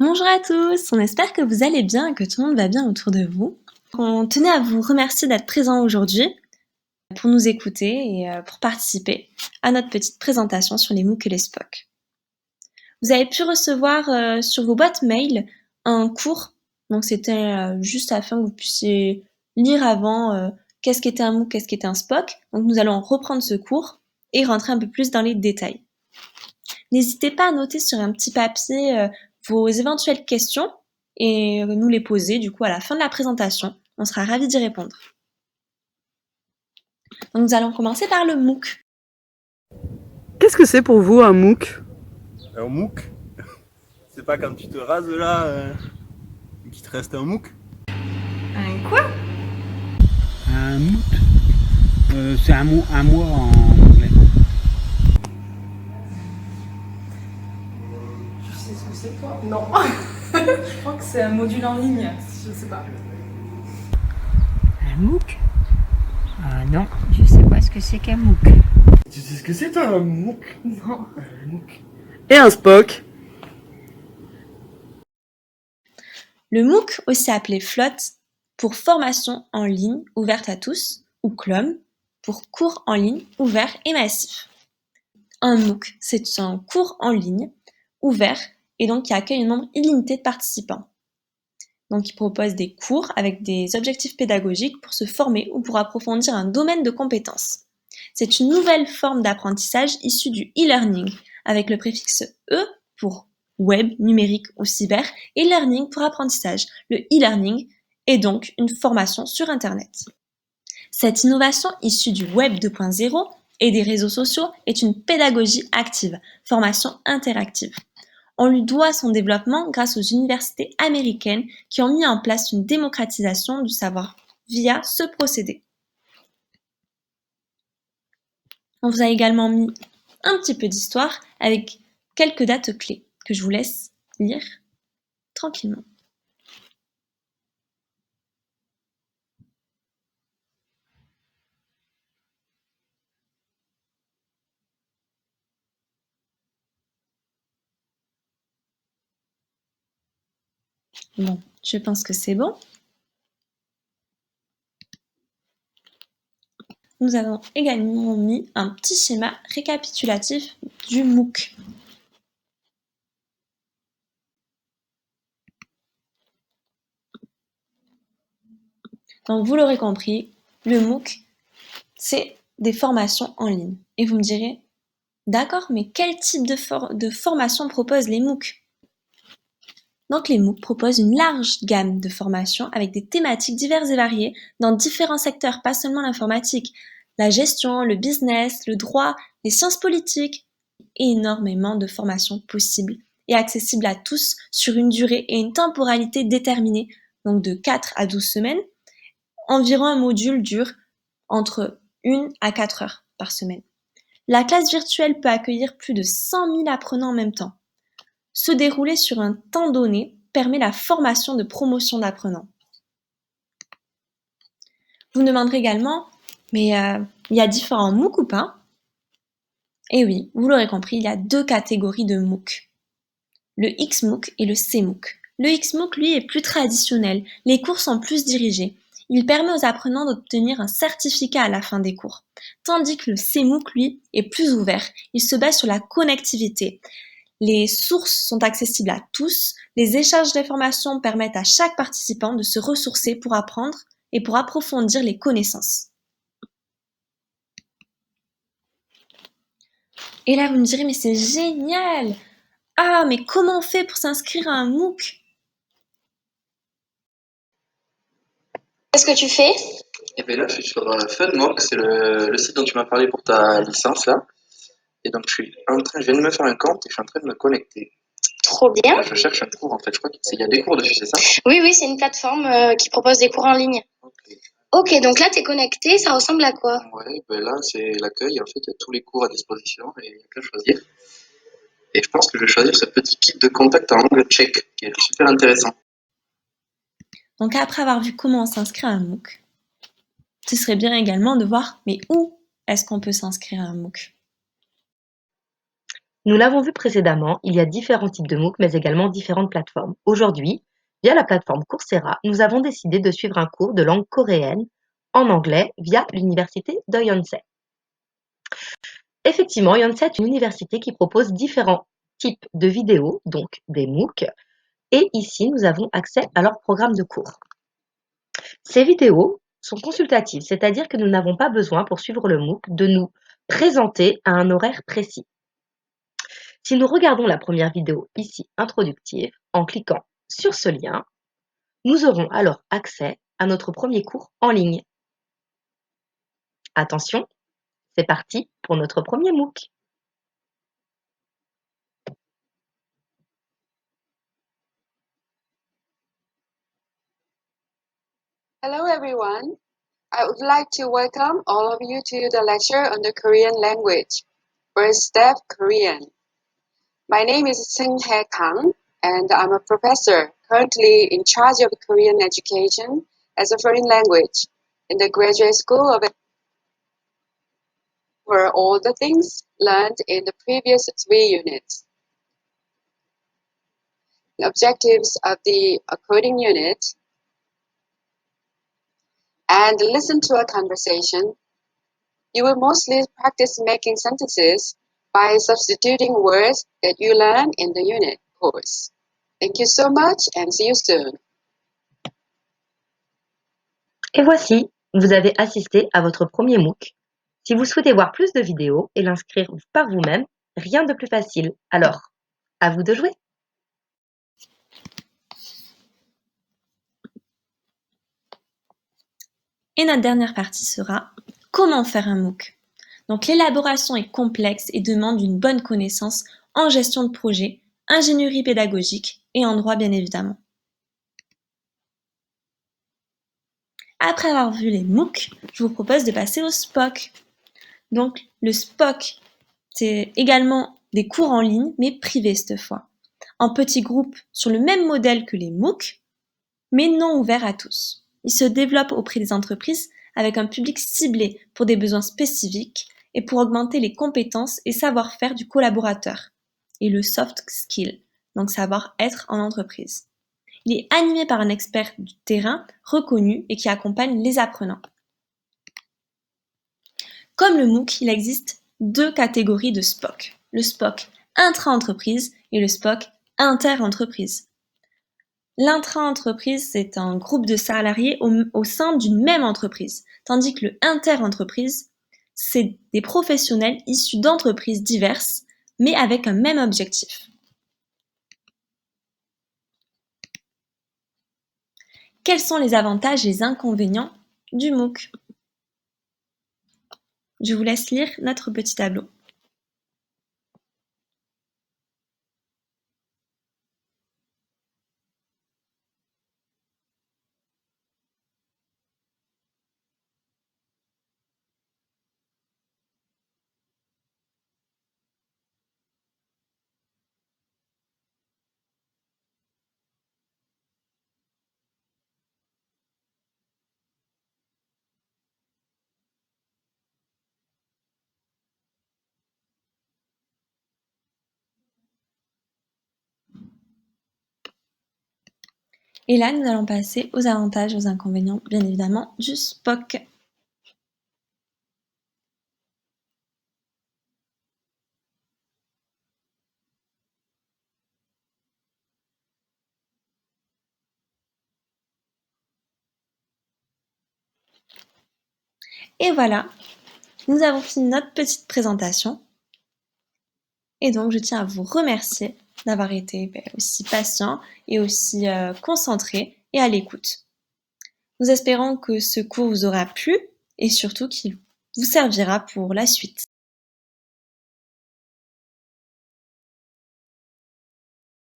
Bonjour à tous, on espère que vous allez bien et que tout le monde va bien autour de vous. On tenait à vous remercier d'être présents aujourd'hui pour nous écouter et pour participer à notre petite présentation sur les MOOC et les SPOC. Vous avez pu recevoir sur vos boîtes mail un cours, donc c'était juste afin que vous puissiez lire avant qu'est-ce qu'était un MOOC, qu'est-ce qu'était un SPOC. Donc nous allons reprendre ce cours et rentrer un peu plus dans les détails. N'hésitez pas à noter sur un petit papier vos éventuelles questions et nous les poser du coup à la fin de la présentation. On sera ravis d'y répondre. Donc nous allons commencer par le MOOC. Qu'est-ce que c'est pour vous un MOOC? Un MOOC? C'est pas quand tu te rases là, qu'il te reste un MOOC? Un quoi? Un moot, c'est un mois en anglais. Tu sais ce que c'est toi? Non. Je crois que c'est un module en ligne. Je sais pas. Un MOOC? Ah non, je sais pas ce que c'est qu'un MOOC. Tu sais ce que c'est toi un MOOC? Non. Un MOOC. Et un SPOC? Le MOOC, aussi appelé FLOT, pour formation en ligne ouverte à tous, ou CLOM, pour cours en ligne ouvert et massif. Un MOOC, c'est un cours en ligne ouvert et donc qui accueille un nombre illimité de participants. Donc il propose des cours avec des objectifs pédagogiques pour se former ou pour approfondir un domaine de compétences. C'est une nouvelle forme d'apprentissage issue du e-learning, avec le préfixe E pour web, numérique ou cyber, et learning pour apprentissage. Le e-learning est donc une formation sur Internet. Cette innovation issue du Web 2.0 et des réseaux sociaux est une pédagogie active, formation interactive. On lui doit son développement grâce aux universités américaines qui ont mis en place une démocratisation du savoir via ce procédé. On vous a également mis un petit peu d'histoire avec quelques dates clés que je vous laisse lire tranquillement. Bon, je pense que c'est bon. Nous avons également mis un petit schéma récapitulatif du MOOC. Donc vous l'aurez compris, le MOOC, c'est des formations en ligne. Et vous me direz, d'accord, mais quel type de formation proposent les MOOC? Donc les MOOC proposent une large gamme de formations avec des thématiques diverses et variées dans différents secteurs, pas seulement l'informatique, la gestion, le business, le droit, les sciences politiques, énormément de formations possibles et accessibles à tous sur une durée et une temporalité déterminée, donc de 4 à 12 semaines. Environ un module dure entre 1 à 4 heures par semaine. La classe virtuelle peut accueillir plus de 100 000 apprenants en même temps. Se dérouler sur un temps donné permet la formation de promotion d'apprenants. Vous me demanderez également, mais il y a différents MOOC ou pas? Eh oui, vous l'aurez compris, il y a deux catégories de MOOC. Le XMOOC et le CMOOC. Le XMOOC, lui, est plus traditionnel. Les cours sont plus dirigés. Il permet aux apprenants d'obtenir un certificat à la fin des cours. Tandis que le CMOOC, lui, est plus ouvert. Il se base sur la connectivité. Les sources sont accessibles à tous. Les échanges d'informations permettent à chaque participant de se ressourcer pour apprendre et pour approfondir les connaissances. Et là, vous me direz, mais c'est génial! Ah, mais comment on fait pour s'inscrire à un MOOC? Qu'est-ce que tu fais? Et bien là, je suis sur FunMock, c'est le site dont tu m'as parlé pour ta licence là. Et donc je viens de me faire un compte et je suis en train de me connecter. Trop bien. Là, je cherche un cours en fait, je crois qu'il y a des cours dessus, c'est ça? Oui, c'est une plateforme qui propose des cours en ligne. Ok, donc là, t'es connecté, ça ressemble à quoi? Ouais, ben là c'est l'accueil, en fait, il y a tous les cours à disposition et il y a qu'à choisir. Et je pense que je vais choisir ce petit kit de contact en langue tchèque, qui est super intéressant. Donc après avoir vu comment on s'inscrit à un MOOC, ce serait bien également de voir, mais où est-ce qu'on peut s'inscrire à un MOOC? Nous l'avons vu précédemment, il y a différents types de MOOC, mais également différentes plateformes. Aujourd'hui, via la plateforme Coursera, nous avons décidé de suivre un cours de langue coréenne en anglais via l'université de Yonsei. Effectivement, Yonsei est une université qui propose différents types de vidéos, donc des MOOC, et ici, nous avons accès à leur programme de cours. Ces vidéos sont consultatives, c'est-à-dire que nous n'avons pas besoin, pour suivre le MOOC, de nous présenter à un horaire précis. Si nous regardons la première vidéo ici introductive, en cliquant sur ce lien, nous aurons alors accès à notre premier cours en ligne. Attention, c'est parti pour notre premier MOOC. Hello everyone. I would like to welcome all of you to the lecture on the Korean language. First step, Korean. My name is Seung-hae Kang, and I'm a professor currently in charge of Korean education as a foreign language in the Graduate School of for all the things learned in the previous 3 units. The objectives of the coding unit and listen to a conversation. You will mostly practice making sentences by substituting words that you learn in the unit course. Thank you so much and see you soon. Et voici, vous avez assisté à votre premier MOOC. Si vous souhaitez voir plus de vidéos et l'inscrire par vous-même, rien de plus facile. Alors, à vous de jouer! Et notre dernière partie sera comment faire un MOOC. Donc l'élaboration est complexe et demande une bonne connaissance en gestion de projet, ingénierie pédagogique et en droit bien évidemment. Après avoir vu les MOOC, je vous propose de passer au SPOC. Donc le SPOC, c'est également des cours en ligne, mais privés cette fois, en petits groupes sur le même modèle que les MOOC, mais non ouverts à tous. Ils se développent auprès des entreprises avec un public ciblé pour des besoins spécifiques et pour augmenter les compétences et savoir-faire du collaborateur et le soft skill, donc savoir-être en entreprise. Il est animé par un expert du terrain reconnu et qui accompagne les apprenants. Comme le MOOC, il existe 2 catégories de SPOC, le SPOC intra-entreprise et le SPOC inter-entreprise. L'intra-entreprise, c'est un groupe de salariés au sein d'une même entreprise, tandis que le inter-entreprise, c'est des professionnels issus d'entreprises diverses, mais avec un même objectif. Quels sont les avantages et les inconvénients du MOOC? Je vous laisse lire notre petit tableau. Et là, nous allons passer aux avantages et aux inconvénients, bien évidemment, du SPOC. Et voilà, nous avons fini notre petite présentation. Et donc, je tiens à vous remercier d'avoir été aussi patient et aussi concentré et à l'écoute. Nous espérons que ce cours vous aura plu et surtout qu'il vous servira pour la suite.